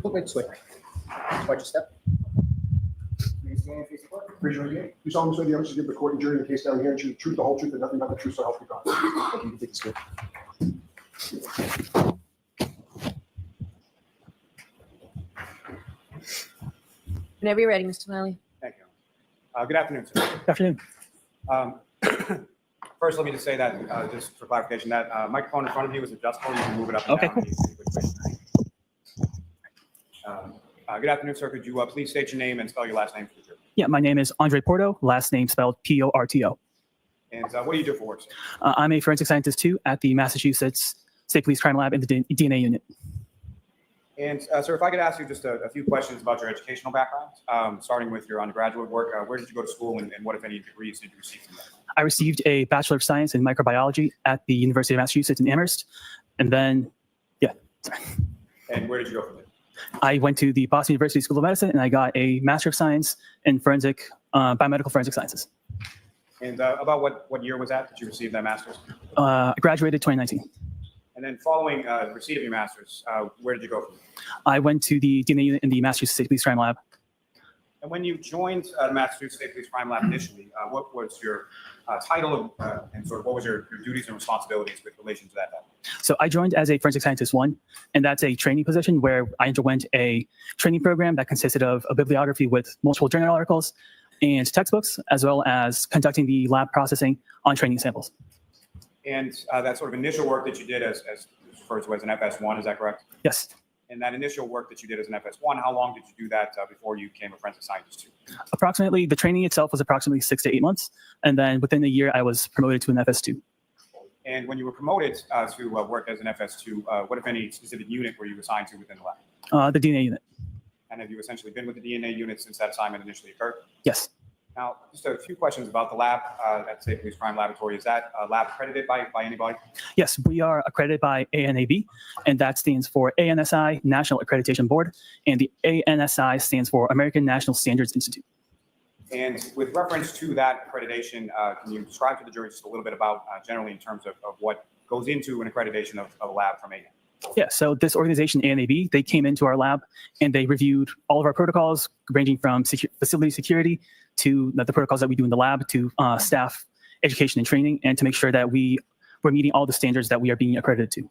Look right this way. Watch your step. Raise your right hand. You solemnly swear the evidence you give the court and jury in the case down here and the truth, the whole truth, and nothing but the truth, so help you God. You can take this way. Whenever you're ready, Mr. Smiley. Thank you. Good afternoon, sir. Good afternoon. First, let me just say that, just for clarification, that microphone in front of you is adjustable. You can move it up and Okay, down. cool. Good afternoon, sir. Could you please state your name and spell your last name for the jury? Yeah, my name is Andre Porto, last name spelled Porto. And what do you do for work, sir? I'm a forensic scientist too at the Massachusetts State Police Crime Lab in the DNA unit. And sir, if I could ask you just a few questions about your educational background, starting with your undergraduate work. Where did you go to school, and what, if any, degrees did you receive from that? I received a Bachelor of Science in Microbiology at the University of Massachusetts in Amherst. And then, And where did you go from there? I went to the Boston University School of Medicine and I got a Master of Science in Biomedical Forensic Sciences. And about what year was that you received that master's? I graduated 2019. And then following receipt of your master's, where did you go from there? I went to the DNA unit in the Massachusetts State Police Crime Lab. And when you joined the Massachusetts State Police Crime Lab initially, what was your title and sort of what was your duties and responsibilities with relation to that? So I joined as a Forensic Scientist 1, and that's a training position where I underwent a training program that consisted of a bibliography with multiple journal articles and textbooks, as well as conducting the lab processing on training samples. And that sort of initial work that you did as referred to as an FS1, is that correct? Yes. And that initial work that you did as an FS1, how long did you do that before you became a forensic scientist 2? Approximately, the training itself was approximately 6 to 8 months. And then within a year, I was promoted to an FS2. And when you were promoted to work as an FS2, what, if any, specific unit were you assigned to within the lab? The DNA unit. And have you essentially been with the DNA unit since that assignment initially occurred? Yes. Now, just a few questions about the lab at State Police Crime Laboratory. Is that lab accredited by anybody? Yes, we are accredited by ANAB, and that stands for ANSI, National Accreditation Board, and the ANSI stands for American National Standards Institute. And with reference to that accreditation, can you describe to the jury just a little bit about generally in terms of what goes into an accreditation of a lab from ANAB? Yeah, so this organization, ANAB, they came into our lab and they reviewed all of our protocols, ranging from facility security to the protocols that we do in the lab to staff education and training, and to make sure that we're meeting all the standards that we are being accredited to.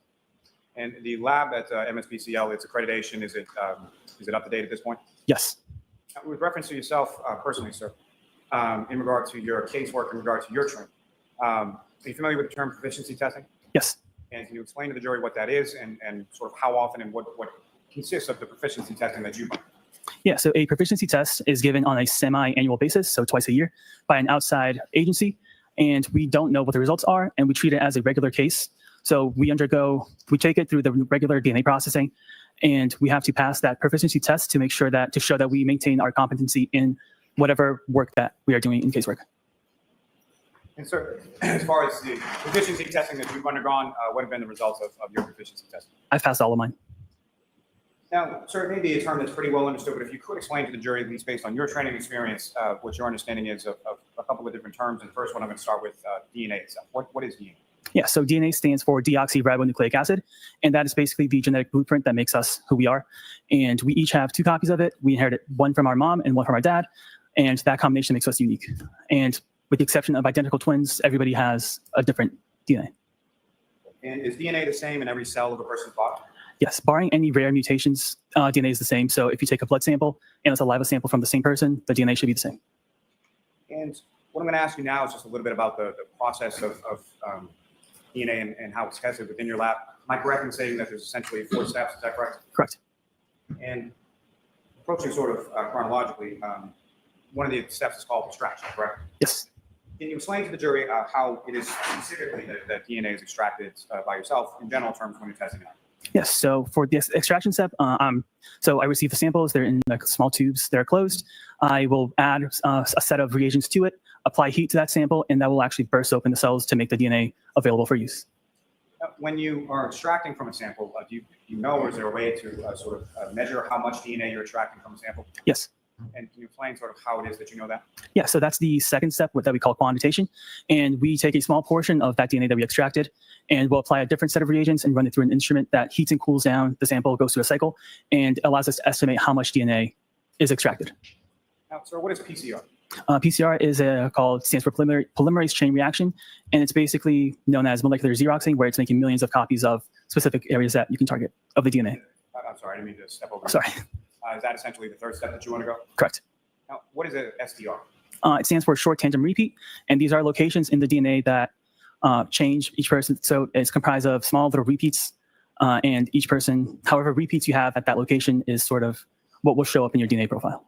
And the lab at MSPCL, its accreditation, is it up to date at this point? Yes. With reference to yourself personally, sir, in regard to your casework, in regard to your training, are you familiar with the term proficiency testing? Yes. And can you explain to the jury what that is and sort of how often and what consists of the proficiency testing that you run? Yeah, so a proficiency test is given on a semi-annual basis, so twice a year, by an outside agency, and we don't know what the results are, and we treat it as a regular case. So we take it through the regular DNA processing, and we have to pass that proficiency test to show that we maintain our competency in whatever work that we are doing in casework. And sir, as far as the proficiency testing that you've undergone, what have been the results of your proficiency testing? I've passed all of mine. Now, sir, it may be a term that's pretty well understood, but if you could explain to the jury, at least based on your training experience, what your understanding is of a couple of different terms. And the first one, I'm going to start with DNA itself. What is DNA? Yeah, so DNA stands for deoxyribonucleic acid, and that is basically the genetic blueprint that makes us who we are. And we each have 2 copies of it. We inherited one from our mom and one from our dad, and that combination makes us unique. And with the exception of identical twins, everybody has a different DNA. And is DNA the same in every cell of a person's body? Yes, barring any rare mutations, DNA is the same. So if you take a blood sample and a saliva sample from the same person, the DNA should be the same. And what I'm going to ask you now is just a little bit about the process of DNA and how it's tested within your lab. Am I correct in saying that there's essentially 4 steps? Is that correct? Correct. And approaching sort of chronologically, one of the steps is called extraction, correct? Yes. Can you explain to the jury how it is specifically that DNA is extracted by yourself in general terms when you're testing it out? Yes, so for this extraction step, so I receive the samples, they're in small tubes, they're closed. I will add a set of reagents to it, apply heat to that sample, and that will actually burst open the cells to make the DNA available for use. when you are extracting from a sample, do you know, or is there a way to sort of measure how much DNA you're extracting from a sample? Yes. And can you explain sort of how it is that you know that? Yeah, so that's the second step that we call quantitation. And we take a small portion of that DNA that we extracted, and we'll apply a different set of reagents and run it through an instrument that heats and cools down the sample, goes through a cycle, and allows us to estimate how much DNA is extracted. Now, sir, what is PCR? PCR stands for polymerase chain reaction, and it's basically known as molecular Xeroxing, where it's making millions of copies of specific areas that you can target of the DNA. I'm sorry, I didn't mean to step over. Sorry. Is that essentially the third step that you undergo? Correct. Now, what is a STR? It stands for short tandem repeat, and these are locations in the DNA that change each person. So it's comprised of small little repeats, and each person, however repeats you have at that location, is sort of what will show up in your DNA profile.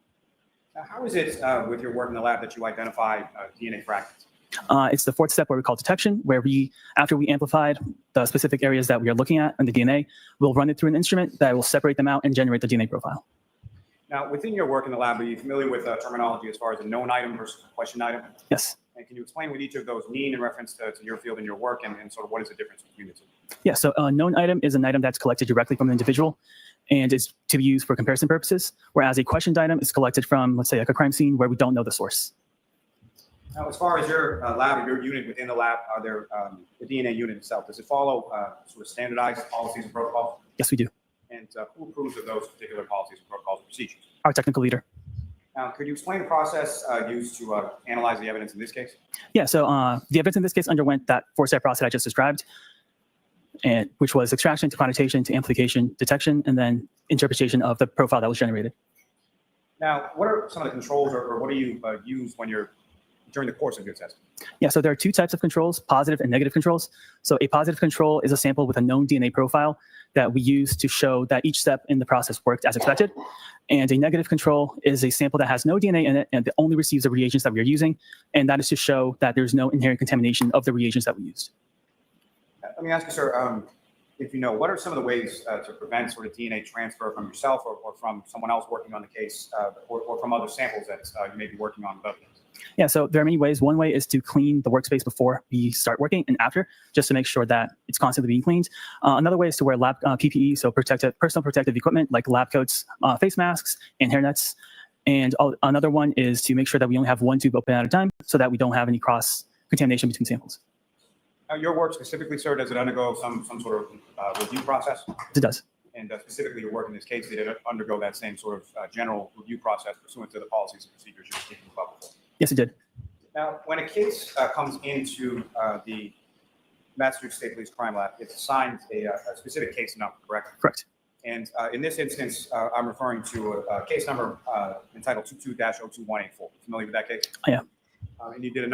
Now, how is it with your work in the lab that you identify DNA fragments? It's the fourth step, where we call detection, where after we amplified the specific areas that we are looking at in the DNA, we'll run it through an instrument that will separate them out and generate the DNA profile. Now, within your work in the lab, are you familiar with terminology as far as a known item versus a question item? Yes. And can you explain what each of those mean in reference to your field and your work, and sort of what is the difference between the two? Yeah, so a known item is an item that's collected directly from an individual and is to be used for comparison purposes, whereas a questioned item is collected from, let's say, like a crime scene where we don't know the source. Now, as far as your lab or your unit within the lab, are there the DNA unit itself, does it follow sort of standardized policies and protocols? Yes, we do. And who approves of those particular policies and protocols and procedures? Our technical leader. Now, could you explain the process used to analyze the evidence in this case? Yeah, so the evidence in this case underwent that four-step process I just described, and which was extraction to quantitation to amplification, detection, and then interpretation of the profile that was generated. Now, what are some of the controls, or what do you use when you're during the course of your testing? Yeah, so there are two types of controls, positive and negative controls. So a positive control is a sample with a known DNA profile that we use to show that each step in the process worked as expected. And a negative control is a sample that has no DNA in it and that only receives the reagents that we are using. And that is to show that there's no inherent contamination of the reagents that we used. Let me ask you, sir, if you know, what are some of the ways to prevent sort of DNA transfer from yourself or from someone else working on the case or from other samples that you may be working on with others? Yeah, so there are many ways. One way is to clean the workspace before we start working and after, just to make sure that it's constantly being cleaned. Another way is to wear lab PPE, so personal protective equipment like lab coats, face masks, and hairnets. And another one is to make sure that we only have one tube open at a time so that we don't have any cross-contamination between samples. Your work specifically, sir, does it undergo some sort of review process? It does. And specifically your work in this case, did it undergo that same sort of general review process pursuant to the policies and procedures you were speaking about before? Yes, it did. Now, when a case comes into the Massachusetts State Police Crime Lab, it's assigned a specific case number, correct? Correct. And in this instance, I'm referring to a case number entitled 22-02184. Familiar with that case? I am. And you did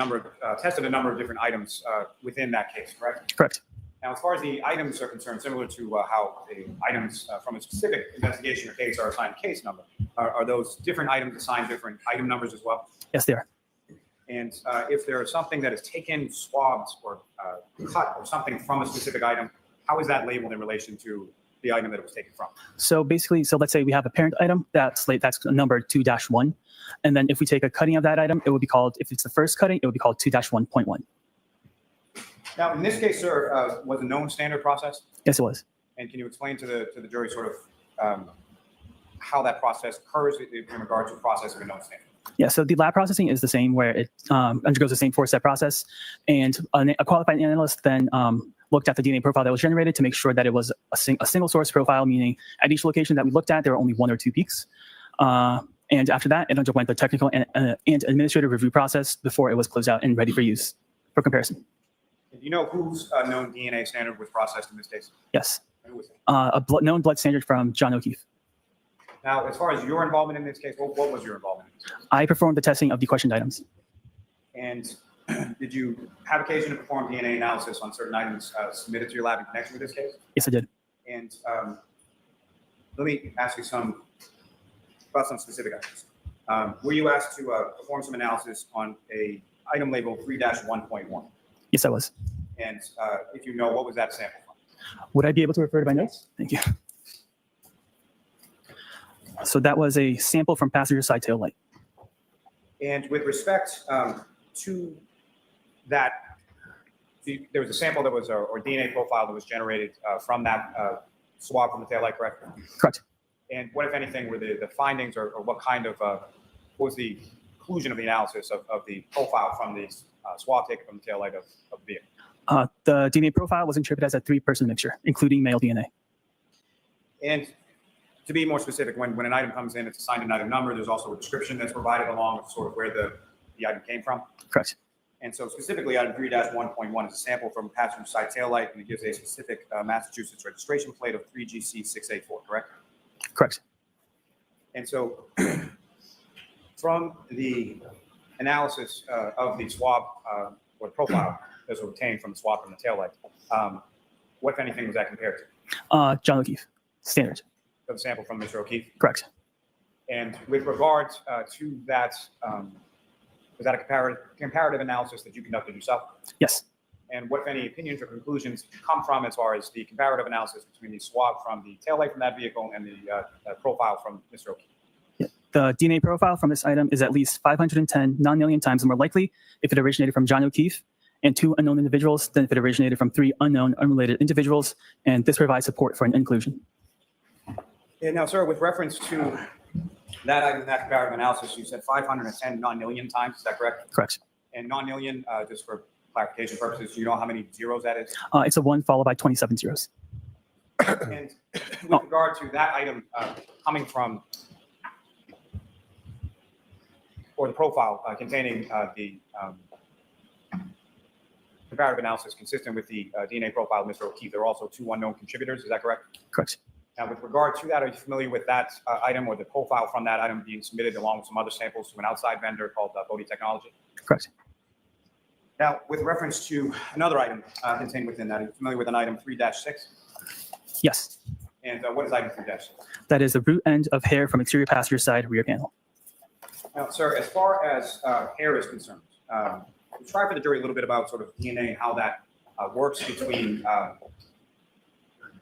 tested a number of different items within that case, correct? Correct. Now, as far as the items are concerned, similar to how the items from a specific investigation or case are assigned a case number, are those different items assigned different item numbers as well? Yes, they are. And if there is something that is taken, swabbed, or cut, or something from a specific item, how is that labeled in relation to the item that it was taken from? So basically, let's say we have a parent item that's number 2-1. And then if we take a cutting of that item, it would be called, if it's the first cutting, it would be called 2-1.1. Now, in this case, sir, was a known standard process? Yes, it was. And can you explain to the jury sort of how that process occurs in regard to the process of a known standard? Yeah, so the lab processing is the same, where it undergoes the same four-step process. And a qualified analyst then looked at the DNA profile that was generated to make sure that it was a single source profile, meaning at each location that we looked at, there were only one or two peaks. And after that, it underwent the technical and administrative review process before it was closed out and ready for use for comparison. Do you know whose known DNA standard was processed in this case? Yes. Who was it? A known blood standard from John O'Keefe. Now, as far as your involvement in this case, what was your involvement in this case? I performed the testing of the questioned items. And did you have occasion to perform DNA analysis on certain items submitted to your lab in connection with this case? Yes, I did. And let me ask you about some specific items. Were you asked to perform some analysis on a item labeled 3-1.1? Yes, I was. And if you know, what was that sample from? Would I be able to refer to my notes? Thank you. So that was a sample from passenger side tail light. And with respect to that There was a sample that was, or DNA profile that was generated from that swab from the taillight, correct? Correct. And what, if anything, were the findings, or what kind of, what was the conclusion of the analysis of the profile from the swab taken from the taillight of the vehicle? The DNA profile was interpreted as a 3-person mixture, including male DNA. And to be more specific, when an item comes in, it's assigned an item number. There's also a description that's provided along with sort of where the item came from. Correct. And so specifically, item 3-1.1 is a sample from a passenger side taillight, and it gives a specific Massachusetts registration plate of 3GC684, correct? Correct. And so from the analysis of the swab or profile that was obtained from the swab from the taillight, what, if anything, was that compared to? John O'Keefe, standard. The sample from Mr. O'Keefe? Correct. And with regard to that, was that a comparative analysis that you conducted yourself? Yes. And what, if any, opinions or conclusions come from as far as the comparative analysis between the swab from the taillight from that vehicle and the profile from Mr. O'Keefe? Yeah. The DNA profile from this item is at least 510 non-alien times more likely if it originated from John O'Keefe and 2 unknown individuals than if it originated from 3 unknown, unrelated individuals, and this provides support for an inclusion. Yeah, now, sir, with reference to that item, that comparative analysis, you said 510 non-alien times, is that correct? Correct. And non-alien, just for clarification purposes, do you know how many zeros that is? It's a 1 followed by 27 zeros. And with regard to that item coming from, or the profile containing the comparative analysis consistent with the DNA profile of Mr. O'Keefe, there are also 2 unknown contributors, is that correct? Correct. Now, with regard to that, are you familiar with that item or the profile from that item being submitted along with some other samples to an outside vendor called PORTO Technology? Correct. Now, with reference to another item contained within that, are you familiar with an item 3-6? Yes. And what is item 3-6? That is the root end of hair from exterior passenger side rear panel. Now, sir, as far as hair is concerned, try for the jury a little bit about sort of DNA and how that works between.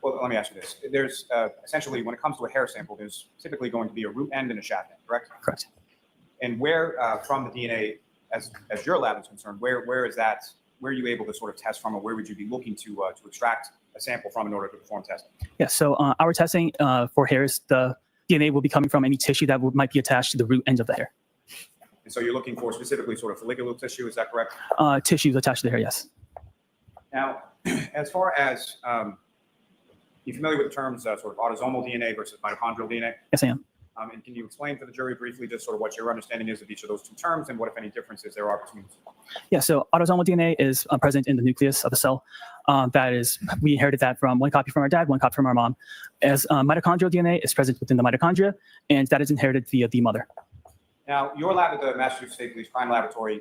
Well, let me ask you this. There's essentially, when it comes to a hair sample, there's typically going to be a root end and a shaft end, correct? Correct. And where from the DNA, as your lab is concerned, where is that? Where are you able to sort of test from, or where would you be looking to extract a sample from in order to perform testing? Yeah. So our testing for hairs, the DNA will be coming from any tissue that might be attached to the root end of the hair. And so you're looking for specifically sort of follicular tissue, is that correct? Tissues attached to the hair, yes. Now, as far as you familiar with the terms sort of autosomal DNA versus mitochondrial DNA? Yes, I am. And can you explain to the jury briefly just sort of what your understanding is of each of those 2 terms and what, if any, differences there are between them? Yeah, so autosomal DNA is present in the nucleus of a cell. That is, we inherited that from 1 copy from our dad, 1 copy from our mom. As mitochondrial DNA is present within the mitochondria, and that is inherited via the mother. Now, your lab at the Massachusetts State Police Crime Laboratory,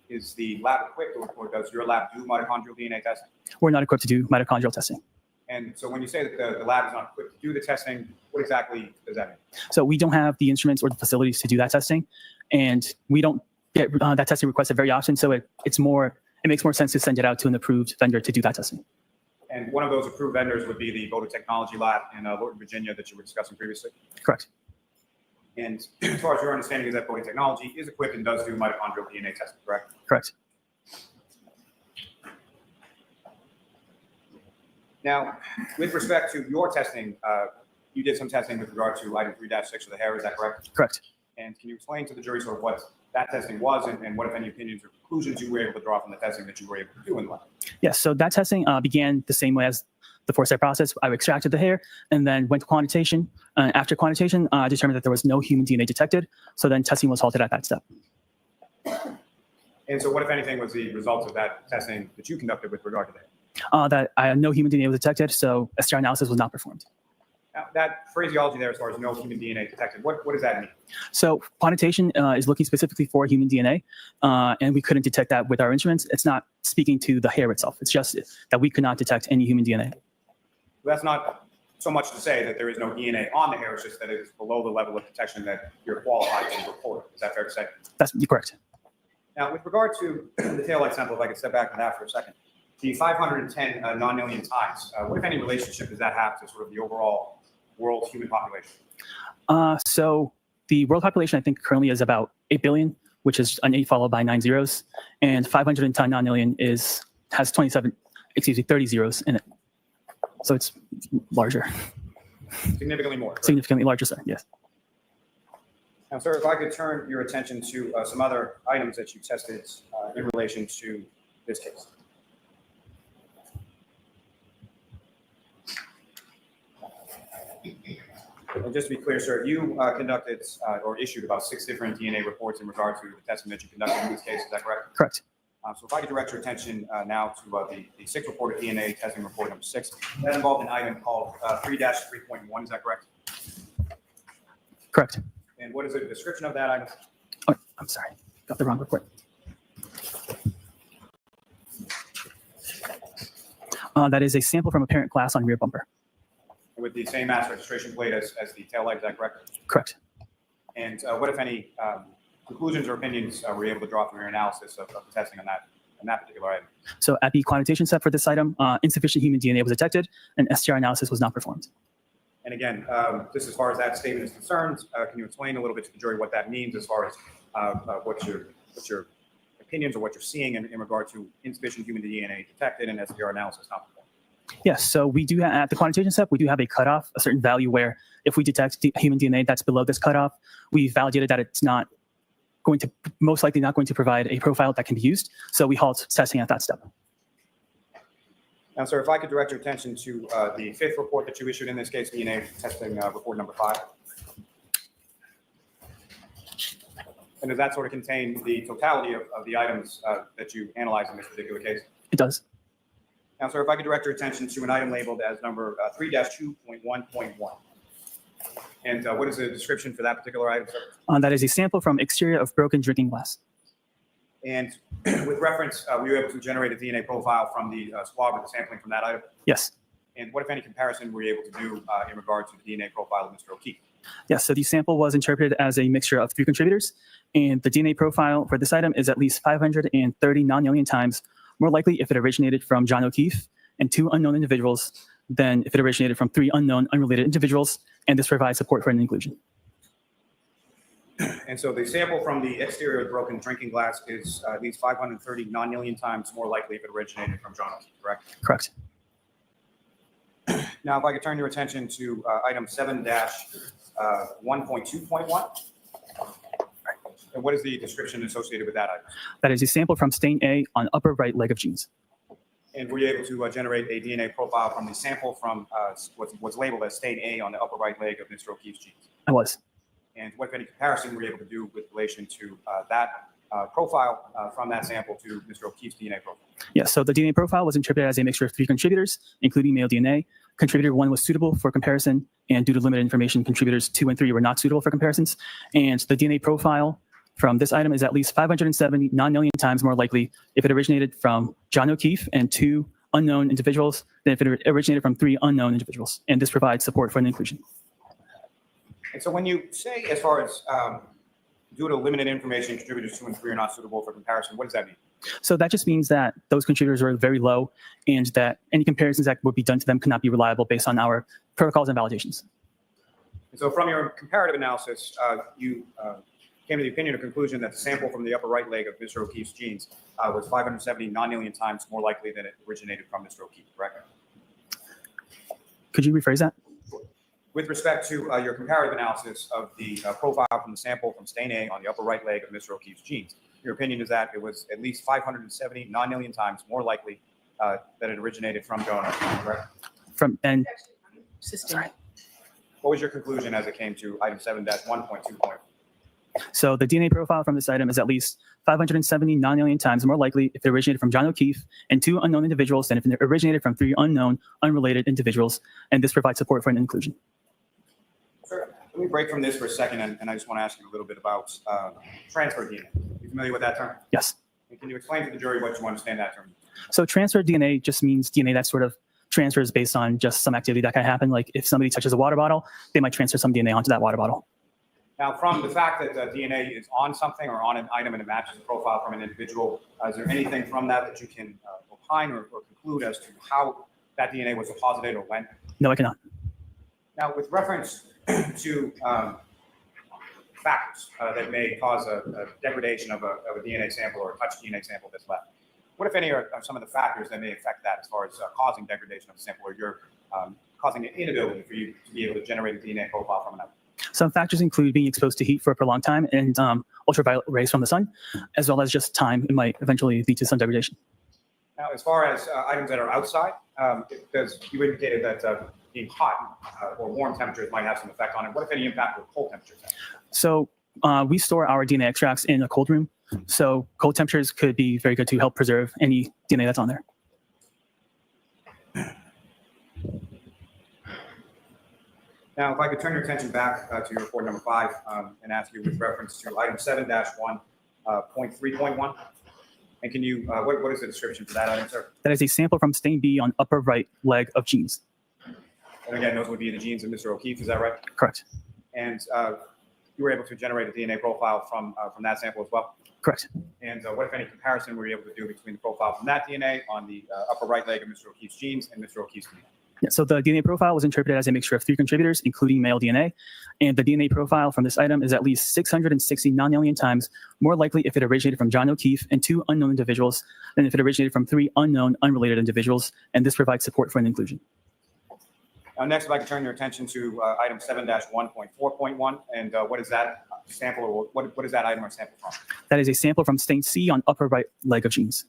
is the lab equipped, or does your lab do mitochondrial DNA testing? We're not equipped to do mitochondrial testing. And so when you say that the lab is not equipped to do the testing, what exactly does that mean? So we don't have the instruments or the facilities to do that testing, and we don't get that testing requested very often. So it makes more sense to send it out to an approved vendor to do that testing. And one of those approved vendors would be the PORTO Technology Lab in Lorton, Virginia, that you were discussing previously. Correct. And as far as your understanding is that PORTO Technology is equipped and does do mitochondrial DNA testing, correct? Correct. Now, with respect to your testing, you did some testing with regard to item 3-6 of the hair, is that correct? Correct. And can you explain to the jury sort of what that testing was and what, if any, opinions or conclusions you were able to draw from the testing that you were able to do in the lab? Yes, so that testing began the same way as the 4-step process. I extracted the hair and then went to quantitation. After quantitation, I determined that there was no human DNA detected. So then testing was halted at that step. And so what, if anything, was the results of that testing that you conducted with regard to that? That no human DNA was detected, so STR analysis was not performed. Now, that phraseology there, as far as no human DNA detected, what does that mean? So quantitation is looking specifically for human DNA, and we couldn't detect that with our instruments. It's not speaking to the hair itself. It's just that we could not detect any human DNA. That's not so much to say that there is no DNA on the hair, it's just that it is below the level of detection that you're qualified to report. Is that fair to say? That's correct. Now, with regard to the taillight sample, if I could step back on that for a second, the 510 non-alien times, what, if any, relationship does that have to sort of the overall world human population? So the world population, I think, currently is about 8 billion, which is an 8 followed by 9 zeros, and 510 non-alien is has 30 zeros in it. So it's larger, Significantly more. significantly larger, sir. Yes. Now, sir, if I could turn your attention to some other items that you tested in relation to this case. And just to be clear, sir, you conducted or issued about 6 different DNA reports in regard to the testing that you conducted in this case. Is that correct? Correct. So if I could direct your attention now to the 6th report of DNA testing report number 6, that involved an item called 3-3.1. Is that correct? Correct. And what is the description of that item? Oh, I'm sorry. Got the wrong report. That is a sample from a parent glass on rear bumper. With the same mass registration plate as the tail light, is that correct? Correct. And what, if any, conclusions or opinions were you able to draw from your analysis of the testing on that particular item? So at the quantitation step for this item, insufficient human DNA was detected and STR analysis was not performed. And again, just as far as that statement is concerned, can you explain a little bit to the jury what that means as far as what your opinions or what you're seeing in regard to insufficient human DNA detected and STR analysis not performed? Yes, so we do have, at the quantitation step, we do have a cutoff, a certain value where if we detect human DNA that's below this cutoff, we validated that it's not going to, most likely not going to provide a profile that can be used. So we halt testing at that step. Now, sir, if I could direct your attention to the 5th report that you issued in this case, DNA testing report number 5. And does that sort of contain the totality of the items that you analyzed in this particular case? It does. Now, sir, if I could direct your attention to an item labeled as number 3-2.1.1. And what is the description for that particular item, sir? That is a sample from exterior of broken drinking glass. And with reference, were you able to generate a DNA profile from the swab or the sampling from that item? Yes. And what, if any, comparison were you able to do in regard to the DNA profile of Mr. O'Keefe? Yes, so the sample was interpreted as a mixture of 3 contributors, and the DNA profile for this item is at least 530 non-alien times more likely if it originated from John O'Keefe and 2 unknown individuals than if it originated from 3 unknown unrelated individuals, and this provides support for an inclusion. And so the sample from the exterior of broken drinking glass is at least 530 non-alien times more likely if it originated from John O'Keefe, correct? Correct. Now, if I could turn your attention to item 7-1.2.1. And what is the description associated with that item? That is a sample from stain A on upper right leg of jeans. And were you able to generate a DNA profile from the sample from what's labeled as stain A on the upper right leg of Mr. O'Keefe's jeans? I was. And what, if any, comparison were you able to do with relation to that profile from that sample to Mr. O'Keefe's DNA profile? Yes, so the DNA profile was interpreted as a mixture of 3 contributors, including male DNA. Contributor 1 was suitable for comparison, and due to limited information, contributors 2 and 3 were not suitable for comparisons. And the DNA profile from this item is at least 570 non-alien times more likely if it originated from John O'Keefe and 2 unknown individuals than if it originated from 3 unknown individuals. And this provides support for an inclusion. And so when you say, as far as due to limited information, contributors 2 and 3 are not suitable for comparison, what does that mean? So that just means that those contributors are very low and that any comparisons that would be done to them could not be reliable based on our protocols and validations. And so from your comparative analysis, you came to the opinion or conclusion that the sample from the upper right leg of Mr. O'Keefe's jeans was 570 non-alien times more likely than it originated from Mr. O'Keefe, correct? Could you rephrase that? With respect to your comparative analysis of the profile from the sample from stain A on the upper right leg of Mr. O'Keefe's jeans, your opinion is that it was at least 570 non-alien times more likely that it originated from John O'Keefe, correct? Sorry. What was your conclusion as it came to item 7-1.2.1? So the DNA profile from this item is at least 570 non-alien times more likely if it originated from John O'Keefe and 2 unknown individuals than if it originated from 3 unknown, unrelated individuals, and this provides support for an inclusion. Sure. Let me break from this for a second, and I just want to ask you a little bit about transfer DNA. Are you familiar with that term? Yes. And can you explain to the jury what you understand that term? So transfer DNA just means DNA that sort of transfers based on just some activity that can happen. Like if somebody touches a water bottle, they might transfer some DNA onto that water bottle. Now, from the fact that DNA is on something or on an item and it matches a profile from an individual, is there anything from that you can opine or conclude as to how that DNA was deposited or when? No, I cannot. Now, with reference to factors that may cause a degradation of a DNA sample or a touch DNA sample that's left, What, if any, are some of the factors that may affect that as far as causing degradation of the sample, or you're causing an inability for you to be able to generate a DNA profile from another? Some factors include being exposed to heat for a prolonged time and ultraviolet rays from the sun, as well as just time. It might eventually lead to sun degradation. Now, as far as items that are outside, you indicated that being hot or warm temperatures might have some effect on it. What, if any, impact will cold temperatures have? So we store our DNA extracts in a cold room. So cold temperatures could be very good to help preserve any DNA that's on there. Now, if I could turn your attention back to your report number 5 and ask you with reference to item 7-1.3.1. And can you, what is the description for that item, sir? That is a sample from stain B on upper right leg of genes. And again, those would be the genes of Mr. O'Keefe, is that right? Correct. And you were able to generate a DNA profile from that sample as well? Correct. And what, if any, comparison were you able to do between the profile from that DNA on the upper right leg of Mr. O'Keefe's genes and Mr. O'Keefe's DNA? Yeah, so the DNA profile was interpreted as a mixture of 3 contributors, including male DNA. And the DNA profile from this item is at least 660 non-alien times more likely if it originated from John O'Keefe and 2 unknown individuals than if it originated from 3 unknown, unrelated individuals. And this provides support for an inclusion. Now, next, if I could turn your attention to item 7-1.4.1, and what is that sample, or what is that item or sample from? That is a sample from stain C on upper right leg of genes.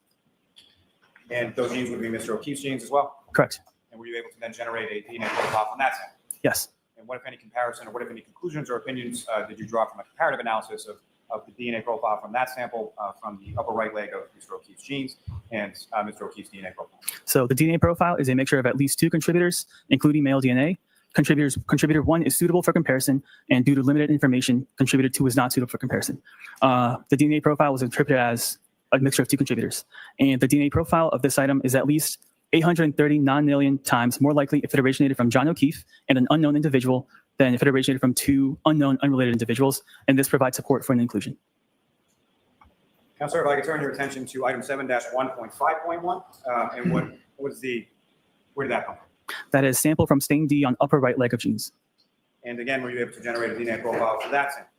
And those genes would be Mr. O'Keefe's genes as well? Correct. And were you able to then generate a DNA profile from that sample? Yes. And what, if any, comparison, or what, if any, conclusions or opinions did you draw from a comparative analysis of the DNA profile from that sample from the upper right leg of Mr. O'Keefe's genes and Mr. O'Keefe's DNA profile? So the DNA profile is a mixture of at least 2 contributors, including male DNA. Contributor 1 is suitable for comparison, and due to limited information, contributor 2 is not suitable for comparison. The DNA profile was interpreted as a mixture of 2 contributors, and the DNA profile of this item is at least 830 non-alien times more likely if it originated from John O'Keefe and an unknown individual than if it originated from 2 unknown, unrelated individuals, and this provides support for an inclusion. Now, sir, if I could turn your attention to item 7-1.5.1, and where did that come from? That is sample from stain D on upper right leg of genes. And again, were you able to generate a DNA profile for that sample?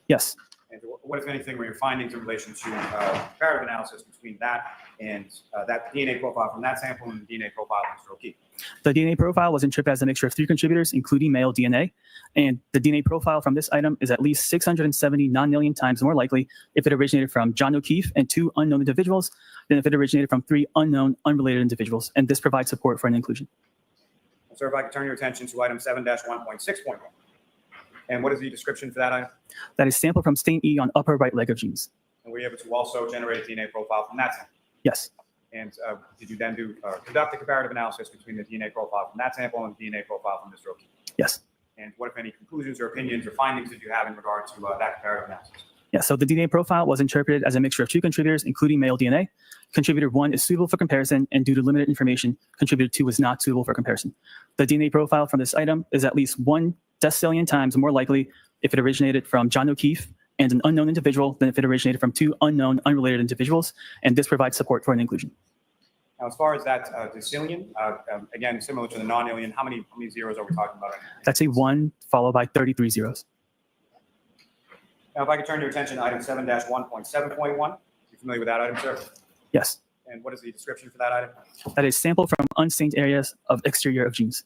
Yes. And what, if anything, were your findings in relation to comparative analysis between that and that DNA profile from that sample and the DNA profile of Mr. O'Keefe? The DNA profile was interpreted as a mixture of 3 contributors, including male DNA. And the DNA profile from this item is at least 670 non-alien times more likely if it originated from John O'Keefe and 2 unknown individuals than if it originated from 3 unknown, unrelated individuals. And this provides support for an inclusion. Sir, if I could turn your attention to item 7-1.6.1. And what is the description for that item? That is sample from stain E on upper right leg of genes. And were you able to also generate a DNA profile from that sample? Yes. And did you then conduct a comparative analysis between the DNA profile from that sample and the DNA profile from Mr. O'Keefe? Yes. And what, if any, conclusions or opinions or findings did you have in regard to that comparative analysis? Yeah, so the DNA profile was interpreted as a mixture of 2 contributors, including male DNA. Contributor 1 is suitable for comparison, and due to limited information, contributor 2 is not suitable for comparison. The DNA profile from this item is at least 1 decillion times more likely if it originated from John O'Keefe and an unknown individual than if it originated from 2 unknown, unrelated individuals, and this provides support for an inclusion. Now, as far as that decillion, again, similar to the non-alien, how many zeros are we talking about right now? That's a 1 followed by 33 zeros. Now, if I could turn your attention to item 7-1.7.1. You familiar with that item, sir? Yes. And what is the description for that item? That is sample from unstained areas of exterior of genes.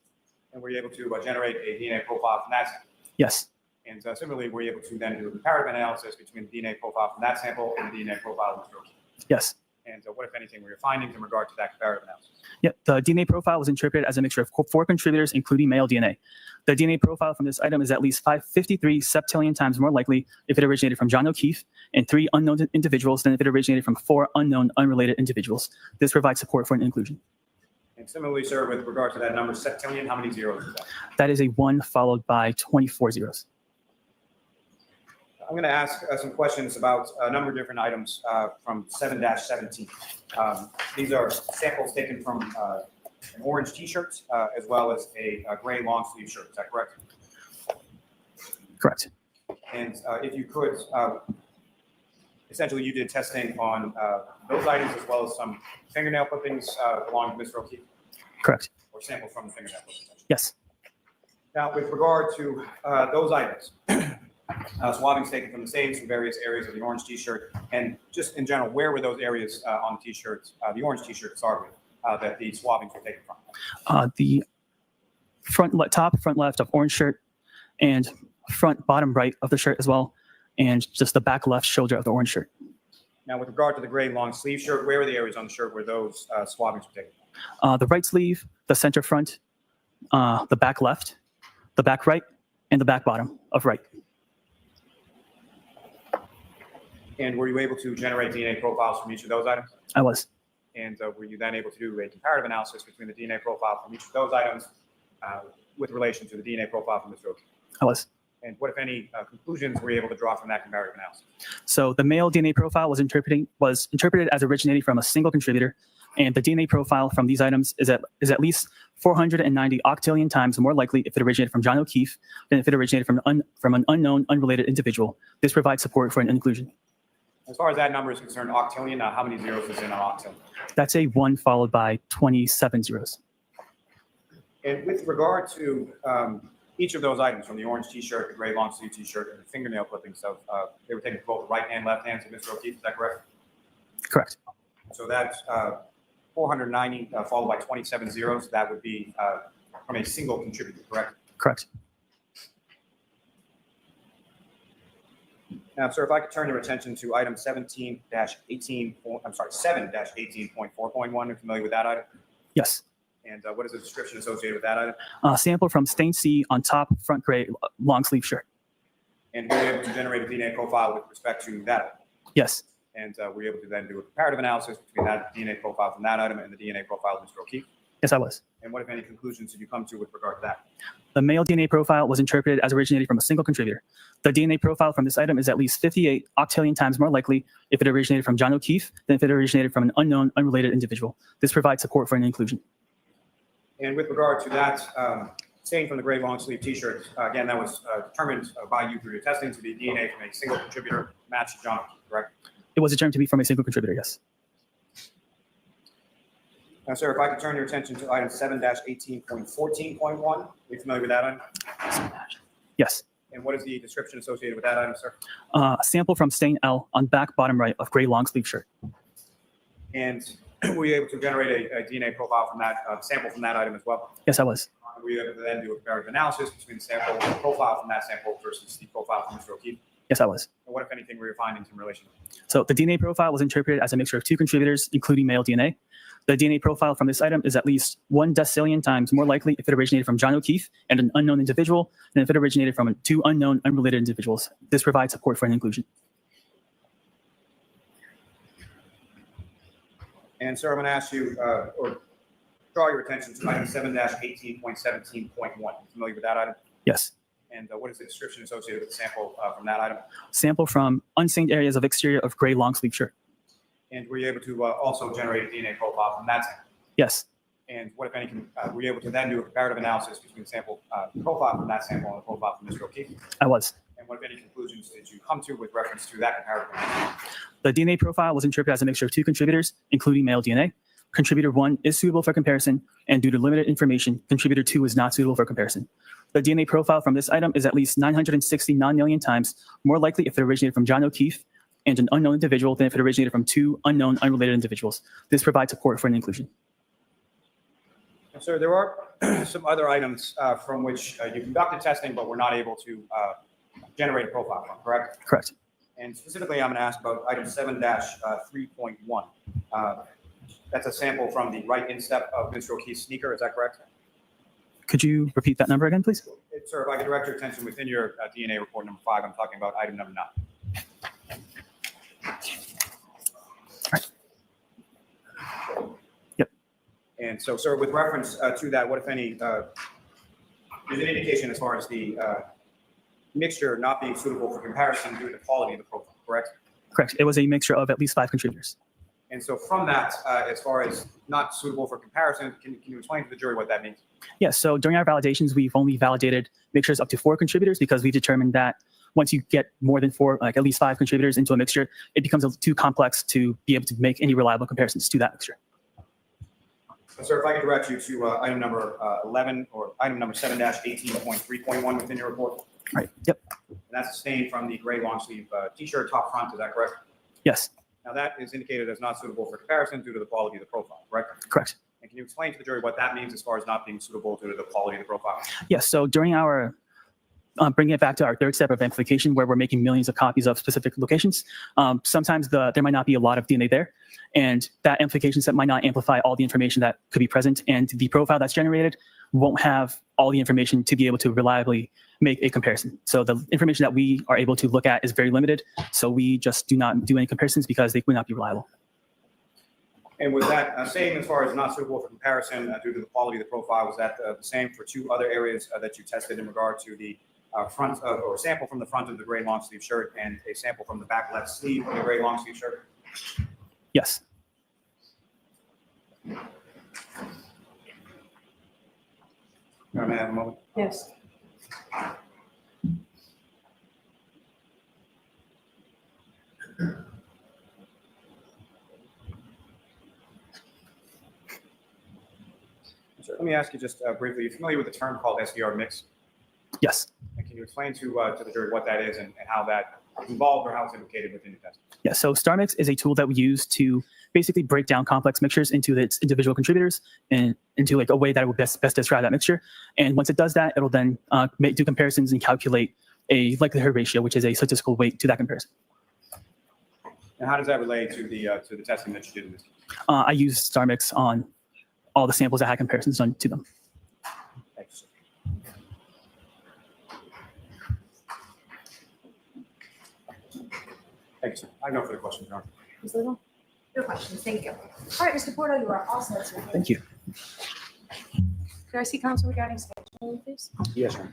And were you able to generate a DNA profile from that sample? Yes. And similarly, were you able to then do a comparative analysis between the DNA profile from that sample and the DNA profile of Mr. O'Keefe? Yes. And what, if anything, were your findings in regard to that comparative analysis? Yeah, the DNA profile was interpreted as a mixture of 4 contributors, including male DNA. The DNA profile from this item is at least 553 septillion times more likely if it originated from John O'Keefe and 3 unknown individuals than if it originated from 4 unknown, unrelated individuals. This provides support for an inclusion. And similarly, sir, with regard to that number septillion, how many zeros is that? That is a 1 followed by 24 zeros. I'm going to ask some questions about a number of different items from 7-17. These are samples taken from an orange T-shirt as well as a gray long sleeve shirt. Is that correct? Correct. And if you could, essentially you did testing on those items as well as some fingernail clippings belonging to Mr. O'Keefe? Correct. Or sample from the fingernail clippings? Yes. Now, with regard to those items, Swabbings taken from the same from various areas of the orange T-shirt, and just in general, where were those areas on the T-shirts, the orange T-shirt to start with, that the swabbings were taken from? The top, front left of orange shirt, and front bottom right of the shirt as well, and just the back left shoulder of the orange shirt. Now, with regard to the gray long sleeve shirt, where are the areas on the shirt where those swabbings were taken from? The right sleeve, the center front, the back left, the back right, and the back bottom of right. And were you able to generate DNA profiles from each of those items? I was. And were you then able to do a comparative analysis between the DNA profile from each of those items with relation to the DNA profile from Mr. O'Keefe? I was. And what, if any, conclusions were you able to draw from that comparative analysis? So the male DNA profile was interpreted as originating from a single contributor, and the DNA profile from these items is at least 490 octillion times more likely if it originated from John O'Keefe than if it originated from an unknown, unrelated individual. This provides support for an inclusion. As far as that number is concerned, octillion, how many zeros is in an octillion? That's a 1 followed by 27 zeros. And with regard to each of those items, from the orange T-shirt, the gray long sleeve T-shirt, and the fingernail clippings, so they were taken from both the right and left hands of Mr. O'Keefe, is that correct? Correct. So that's 490 followed by 27 zeros. That would be from a single contributor, correct? Correct. Now, sir, if I could turn your attention to item 7-18.4.1. You're familiar with that item? Yes. And what is the description associated with that item? Sample from stain C on top, front gray, long sleeve shirt. And were you able to generate a DNA profile with respect to that item? Yes. And were you able to then do a comparative analysis between that DNA profile from that item and the DNA profile of Mr. O'Keefe? Yes, I was. And what, if any, conclusions did you come to with regard to that? The male DNA profile was interpreted as originating from a single contributor. The DNA profile from this item is at least 58 octillion times more likely if it originated from John O'Keefe than if it originated from an unknown, unrelated individual. This provides support for an inclusion. And with regard to that, stain from the gray long sleeve T-shirt, again, that was determined by you through your testing to be DNA from a single contributor matched to John O'Keefe, correct? It was determined to be from a single contributor, yes. Now, sir, if I could turn your attention to item 7-18.14.1. Are you familiar with that item? Yes. And what is the description associated with that item, sir? A sample from stain L on back bottom right of gray long sleeve shirt. And were you able to generate a DNA profile from that sample from that item as well? Yes, I was. Were you able to then do a comparative analysis between the sample profile from that sample versus the profile from Mr. O'Keefe? Yes, I was. And what, if anything, were your findings in relation to? So the DNA profile was interpreted as a mixture of two contributors, including male DNA. The DNA profile from this item is at least 1 decillion times more likely if it originated from John O'Keefe and an unknown individual than if it originated from two unknown, unrelated individuals. This provides support for an inclusion. And sir, I'm going to ask you, or draw your attention to item 7-18.17.1. Familiar with that item? Yes. And what is the description associated with the sample from that item? Sample from unstained areas of exterior of gray long sleeve shirt. And were you able to also generate a DNA profile from that sample? Yes. And what, if any, were you able to then do a comparative analysis between the sample profile from that sample and the profile from Mr. O'Keefe? I was. And what, if any, conclusions did you come to with reference to that comparative analysis? The DNA profile was interpreted as a mixture of two contributors, including male DNA. Contributor 1 is suitable for comparison, and due to limited information, contributor 2 is not suitable for comparison. The DNA profile from this item is at least 969 million times more likely if it originated from John O'Keefe and an unknown individual than if it originated from two unknown, unrelated individuals. This provides support for an inclusion. Sir, there are some other items from which you conducted testing but were not able to generate a profile from, correct? Correct. And specifically, I'm going to ask about item 7-3.1. That's a sample from the right instep of Mr. O'Keefe's sneaker, is that correct? Could you repeat that number again, please? Sir, if I could direct your attention within your DNA report number 5, I'm talking about item number 9. Yep. And so, sir, with reference to that, what, if any, there's an indication as far as the mixture not being suitable for comparison due to the quality of the profile, correct? Correct. It was a mixture of at least 5 contributors. And so from that, as far as not suitable for comparison, can you explain to the jury what that means? Yes. So during our validations, we've only validated mixtures up to 4 contributors because we determined that once you get more than 4, like at least 5 contributors into a mixture, it becomes too complex to be able to make any reliable comparisons to that mixture. Sir, if I could direct you to item number 11 or item number 7-18.3.1 within your report. Right. Yep. And that's a stain from the gray long sleeve t-shirt top front. Is that correct? Yes, Now that is indicated as not suitable for comparison due to the quality of the profile, correct? correct. And can you explain to the jury what that means as far as not being suitable due to the quality of the profile? Yes, so during our bringing it back to our third step of amplification, where we're making millions of copies of specific locations, sometimes there might not be a lot of DNA there, and that amplification step might not amplify all the information that could be present, and the profile that's generated won't have all the information to be able to reliably make a comparison. So the information that we are able to look at is very limited, so we just do not do any comparisons because they would not be reliable. And was that same as far as not suitable for comparison due to the quality of the profile? Was that the same for two other areas that you tested in regard to the front or sample from the front of the gray long sleeve shirt and a sample from the back left sleeve of the gray long sleeve shirt? Yes. May I have a moment? Yes. Sir, let me ask you just briefly, are you familiar with the term called SDR mix? Yes. And can you explain to the jury what that is and how that is involved or how it's implicated within the test? Yeah, so StarMix is a tool that we use to basically break down complex mixtures into its individual contributors and into like a way that will best describe that mixture. And once it does that, it'll then do comparisons and calculate a likelihood ratio, which is a statistical weight to that comparison. And how does that relate to the testing that you did in this case? I used StarMix on all the samples that had comparisons done to them. Thanks, sir. Thank you, sir. I have no further questions, Your Honor. Ms. Little? No questions, thank you. All right, Mr. Porto, you are all set, sir. Thank you. Could I see counsel regarding scheduling, please? Yes, Your Honor.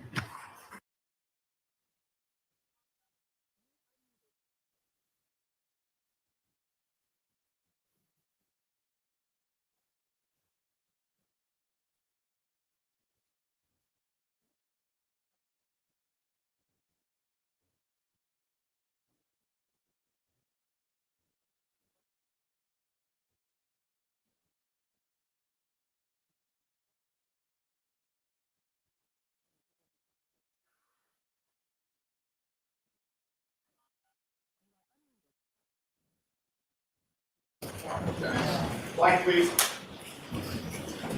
Line, please.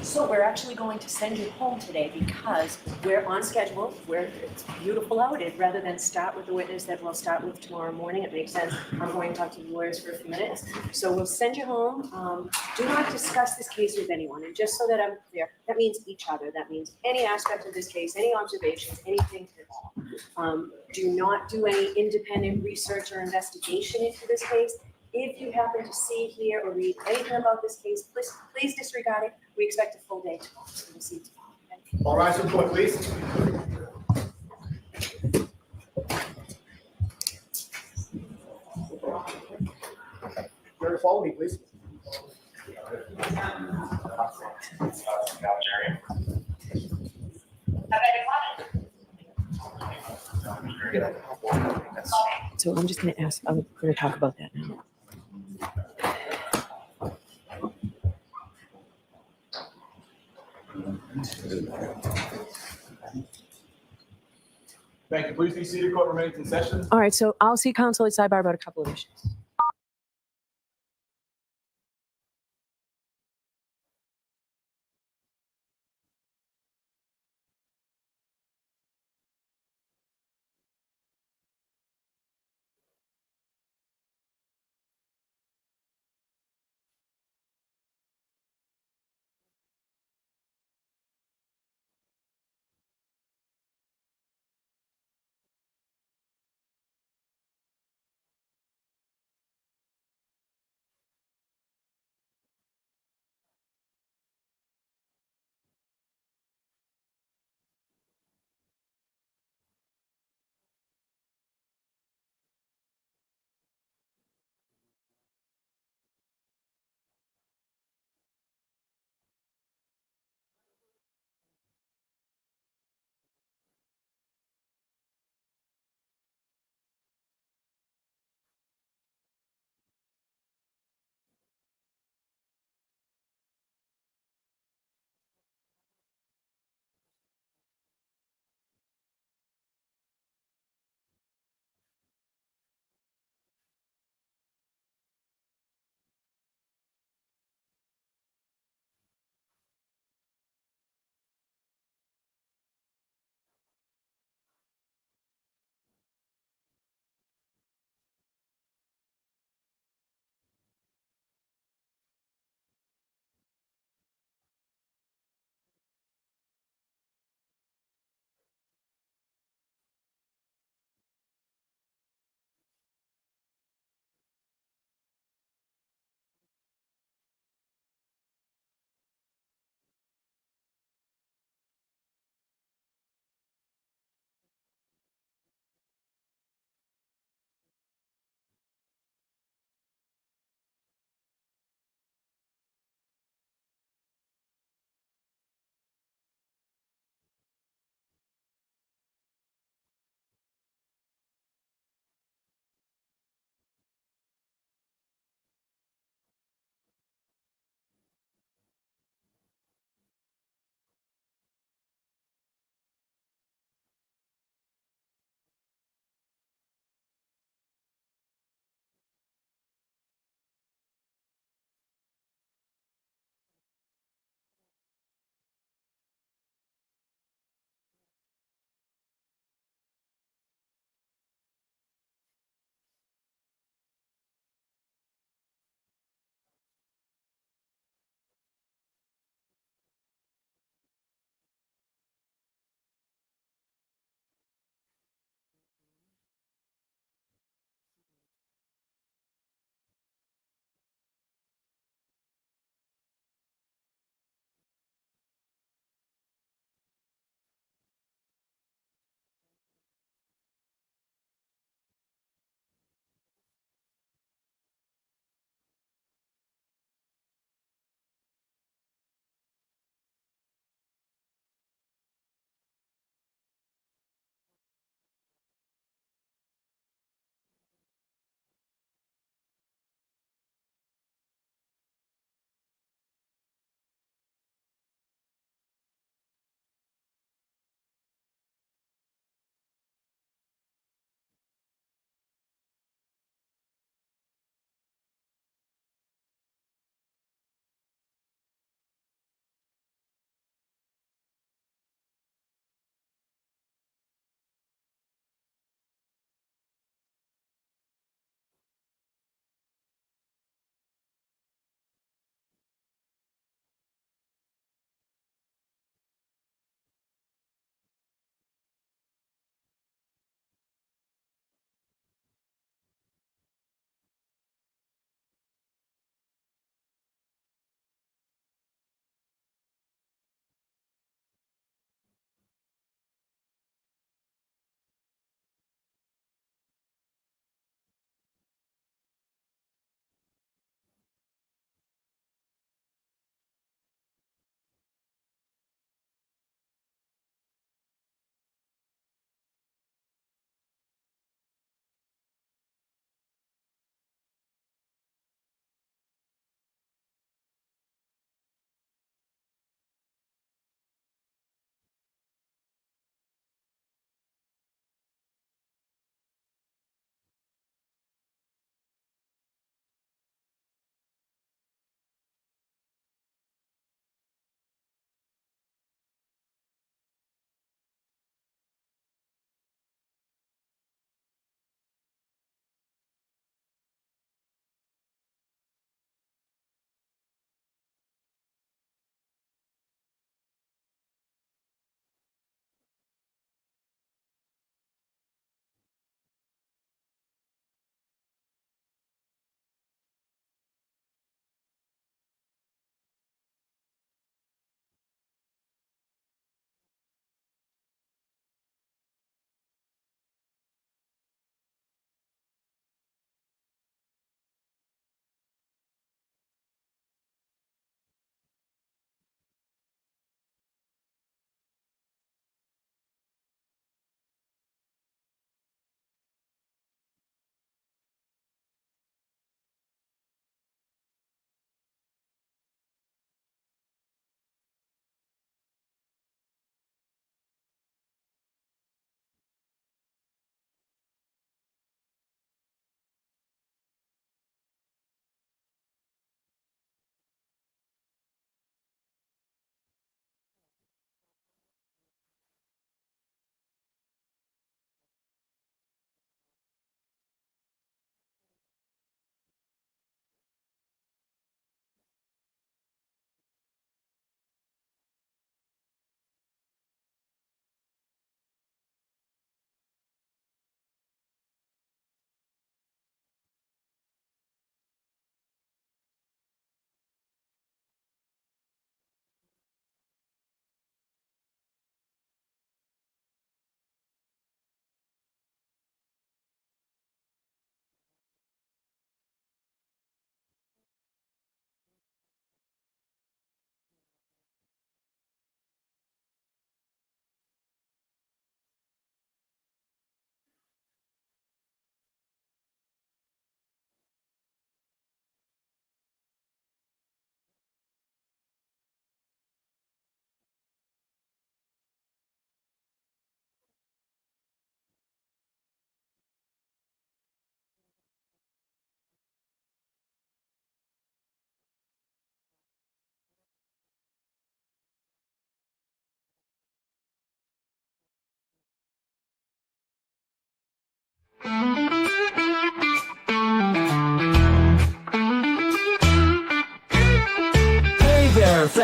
So we're actually going to send you home today because we're on schedule, it's beautiful out, and rather than start with the witness that we'll start with tomorrow morning, it makes sense. I'm going to talk to the lawyers for a few minutes. So we'll send you home. Do not discuss this case with anyone. And just so that I'm clear, that means each other. That means any aspect of this case, any observations, anything at all. Do not do any independent research or investigation into this case. If you happen to see, hear, or read anything about this case, please disregard it. We expect a full day tomorrow, so we'll see you tomorrow. Okay? All rise for the court, please. You're to follow me, please. So I'm just going to ask, I'm going to talk about that now. Thank you. Please be seated. Court remains in session. All right, so I'll see counsel at sidebar about a couple of issues.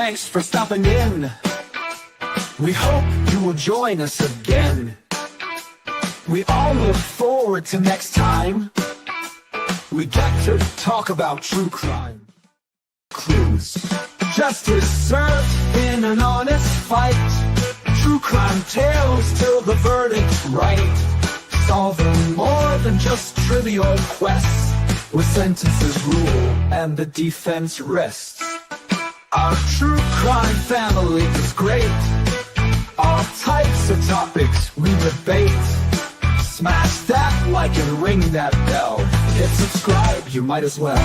thanks for stopping in. We hope you will join us again. We all look forward to next time. We get to talk about true crime. Clues. Justice served in an honest fight. True crime tales till the verdict's right. Solving more than just trivial quests, with sentences rule and the defense rests. Our true crime family is great. All types of topics we debate. Smash that like and ring that bell. Hit subscribe, you might as well.